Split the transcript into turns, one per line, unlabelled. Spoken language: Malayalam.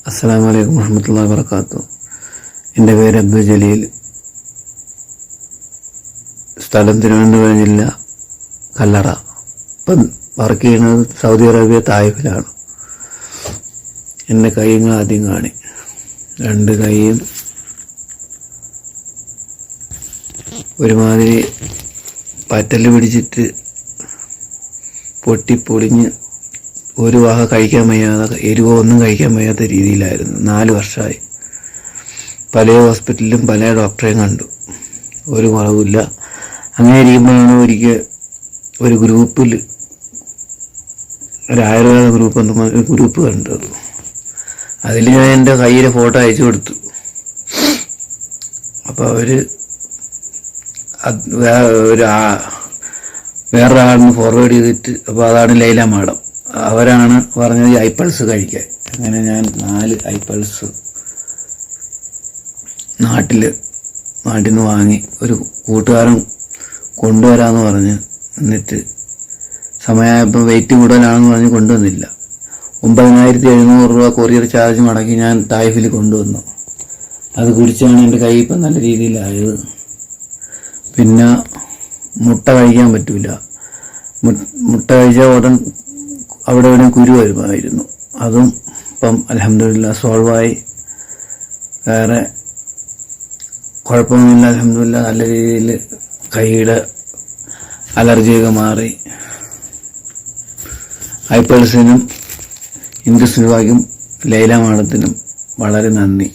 അസ്സലാമു അലൈക്കും വറഹ്മത്തുള്ളാഹി വബറകാതുഹു. എൻ്റെ പേര് അബ്ദുൽ ജലീൽ. സ്ഥലം തിരുവനന്തപുരം ജില്ല, കല്ലറ. ഇപ്പം വർക്ക് ചെയ്യുന്നത് സൗദി അറേബ്യ തായിഫിലാണ്. എൻ്റെ കൈകൾ ആദ്യം കാണി. രണ്ട് കൈയും ഒരുമാതിരി പറ്റല് പിടിച്ചിട്ട് പൊട്ടിപ്പൊളിഞ്ഞ് ഒരു വക കഴിക്കാൻ വയ്യാതെ, എരിവോ ഒന്നും കഴിക്കാൻ വയ്യാത്ത രീതിയിലായിരുന്നു. 4 വർഷമായി പല ഹോസ്പിറ്റലിലും പല ഡോക്ടറെയും കണ്ടു, ഒരു കുറവില്ല. അങ്ങനെ ഇരിക്കുമ്പോഴാണ് ഒരിക്കൽ ഒരു ഗ്രൂപ്പിൽ, ഒരു ആയുർവേദ ഗ്രൂപ്പ് കണ്ടത്. അതിൽ ഞാൻ എൻ്റെ കയ്യിലെ ഫോട്ടോ അയച്ചു കൊടുത്തു. അപ്പോൾ അവർ വേറൊരാളിന് ഫോർവേഡ് ചെയ്തിട്ട്, അപ്പോൾ അതാണ് ലൈല മാഡം. അവരാണ് പറഞ്ഞത് ഐപ്പൾസ് കഴിക്കാൻ. അങ്ങനെ ഞാൻ 4 ഐപ്പൾസ് നാട്ടിൽ നിന്ന് വാങ്ങി. ഒരു കൂട്ടുകാരൻ കൊണ്ടുവരാമെന്ന് പറഞ്ഞ്, എന്നിട്ട് സമയമായപ്പോൾ വെയിറ്റ് കൂടുതലാണെന്ന് പറഞ്ഞ് കൊണ്ടുവന്നില്ല. 9,700 രൂപ കൊറിയർ ചാർജ് മടക്കി ഞാൻ തായിഫിൽ കൊണ്ടുവന്നു. അത് കുടിച്ചാണ് എൻ്റെ കൈ ഇപ്പം നല്ല രീതിയിലായത്. പിന്നെ മുട്ട കഴിക്കാൻ പറ്റൂല. മുട്ട കഴിച്ചാൽ ഉടൻ അവിടെ ഇവിടെ കുരു വരുമായിരുന്നു. അതും ഇപ്പം അൽഹംദുലില്ലാ സോൾവായി. വേറെ കുഴപ്പമൊന്നുമില്ല, അൽഹംദുലില്ലാ. നല്ല രീതിയിൽ കൈയുടെ അലർജിയൊക്കെ മാറി. ഐപ്പൾസിനും ഇൻഡസ് വിഭാഗം ലൈല മാഡത്തിനും വളരെ നന്ദി.